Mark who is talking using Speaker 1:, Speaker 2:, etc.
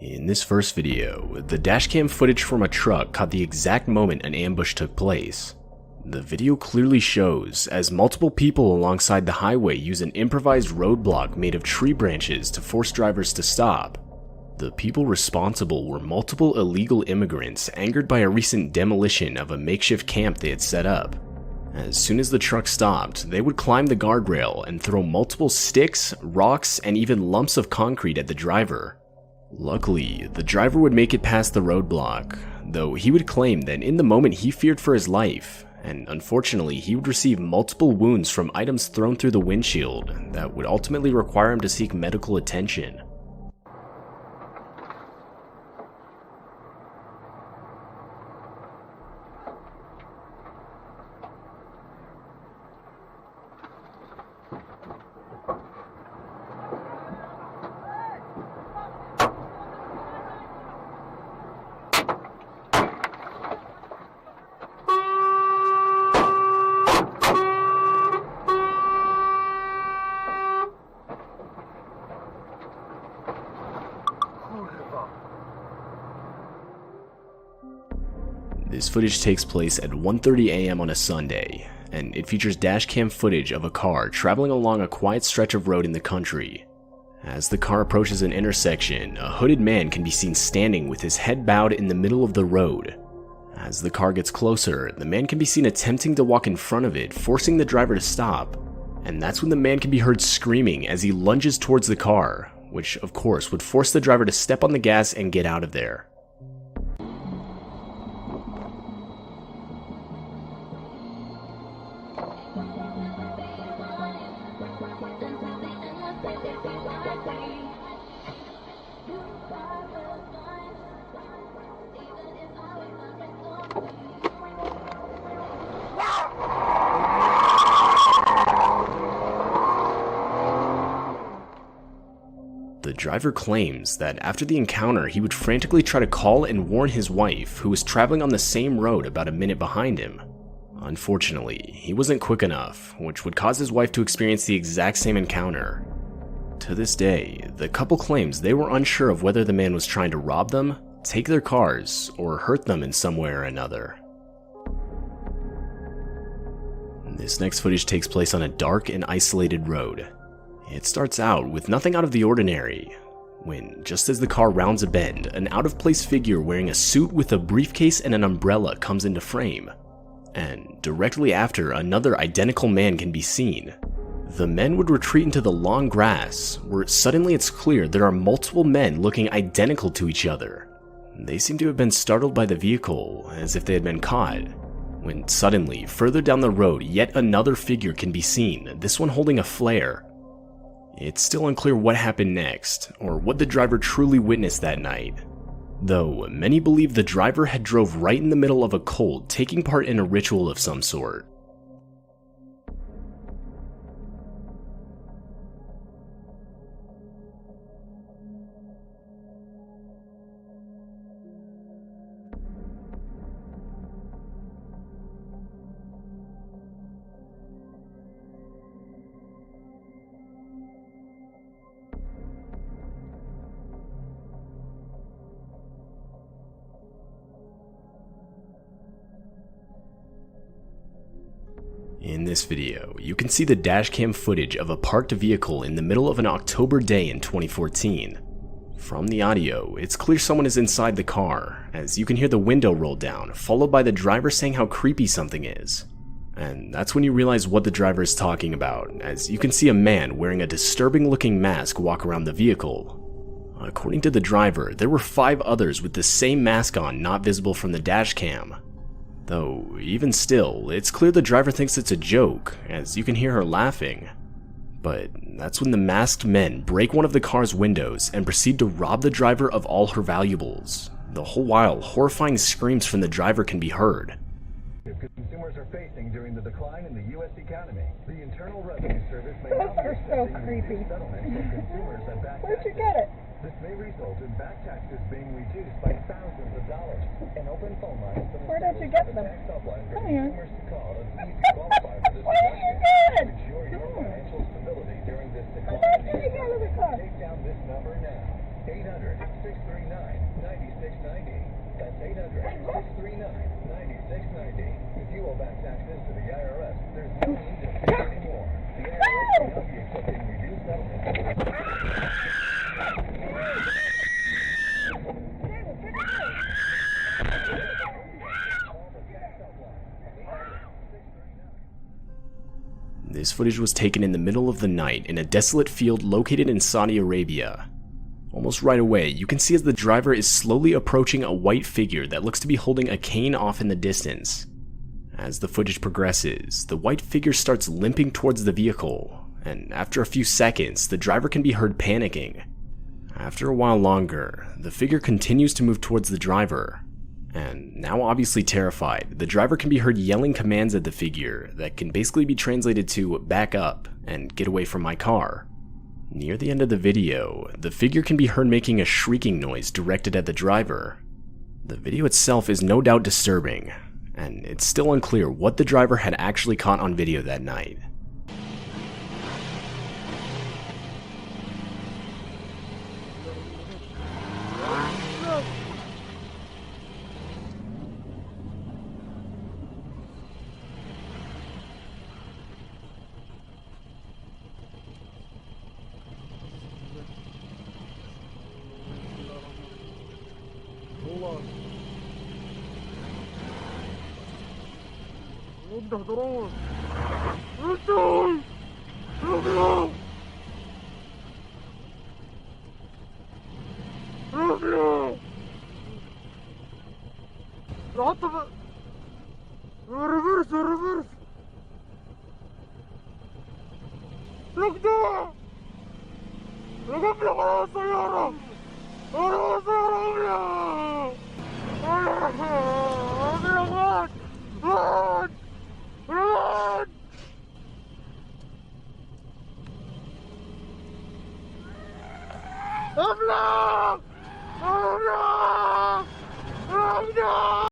Speaker 1: In this first video, the dashcam footage from a truck caught the exact moment an ambush took place. The video clearly shows as multiple people alongside the highway use an improvised roadblock made of tree branches to force drivers to stop. The people responsible were multiple illegal immigrants angered by a recent demolition of a makeshift camp they had set up. As soon as the truck stopped, they would climb the guardrail and throw multiple sticks, rocks, and even lumps of concrete at the driver. Luckily, the driver would make it past the roadblock, though he would claim that in the moment he feared for his life, and unfortunately he would receive multiple wounds from items thrown through the windshield that would ultimately require him to seek medical attention. This footage takes place at 1:30 a.m. on a Sunday, and it features dashcam footage of a car traveling along a quiet stretch of road in the country. As the car approaches an intersection, a hooded man can be seen standing with his head bowed in the middle of the road. As the car gets closer, the man can be seen attempting to walk in front of it, forcing the driver to stop. And that's when the man can be heard screaming as he lunges towards the car, which of course would force the driver to step on the gas and get out of there. The driver claims that after the encounter, he would frantically try to call and warn his wife, who was traveling on the same road about a minute behind him. Unfortunately, he wasn't quick enough, which would cause his wife to experience the exact same encounter. To this day, the couple claims they were unsure of whether the man was trying to rob them, take their cars, or hurt them in some way or another. This next footage takes place on a dark and isolated road. It starts out with nothing out of the ordinary, when just as the car rounds a bend, an out-of-place figure wearing a suit with a briefcase and an umbrella comes into frame. And directly after, another identical man can be seen. The men would retreat into the long grass, where suddenly it's clear there are multiple men looking identical to each other. They seem to have been startled by the vehicle, as if they had been caught, when suddenly, further down the road, yet another figure can be seen, this one holding a flare. It's still unclear what happened next, or what the driver truly witnessed that night, though many believe the driver had drove right in the middle of a cult taking part in a ritual of some sort. In this video, you can see the dashcam footage of a parked vehicle in the middle of an October day in 2014. From the audio, it's clear someone is inside the car, as you can hear the window roll down, followed by the driver saying how creepy something is. And that's when you realize what the driver is talking about, as you can see a man wearing a disturbing looking mask walk around the vehicle. According to the driver, there were 5 others with the same mask on not visible from the dashcam. Though, even still, it's clear the driver thinks it's a joke, as you can hear her laughing. But that's when the masked men break one of the car's windows and proceed to rob the driver of all her valuables. The whole while, horrifying screams from the driver can be heard.
Speaker 2: Consumers are facing during the decline in the U.S. economy. The Internal Revenue Service may now be
Speaker 3: so creepy.
Speaker 2: settlements from consumers and back
Speaker 3: Where'd you get it?
Speaker 2: This may result in back taxes being reduced by thousands of dollars. An open phone line for the
Speaker 3: Where did you get them?
Speaker 2: tax helpline for
Speaker 3: Come here.
Speaker 2: consumers to call and please qualify for this
Speaker 3: What did you get?
Speaker 2: ensure your financial stability during this
Speaker 3: How
Speaker 2: decline.
Speaker 3: much did you get out of the car?
Speaker 2: Take down this number now. 800-639-9690. That's 800-639-9690. If you owe back taxes to the IRS, there's no need to fear anymore. The IRS will not be accepting reduced settlements.
Speaker 1: This footage was taken in the middle of the night in a desolate field located in Saudi Arabia. Almost right away, you can see as the driver is slowly approaching a white figure that looks to be holding a cane off in the distance. As the footage progresses, the white figure starts limping towards the vehicle, and after a few seconds, the driver can be heard panicking. After a while longer, the figure continues to move towards the driver, and now obviously terrified, the driver can be heard yelling commands at the figure that can basically be translated to "back up" and "get away from my car." Near the end of the video, the figure can be heard making a shrieking noise directed at the driver. The video itself is no doubt disturbing, and it's still unclear what the driver had actually caught on video that night.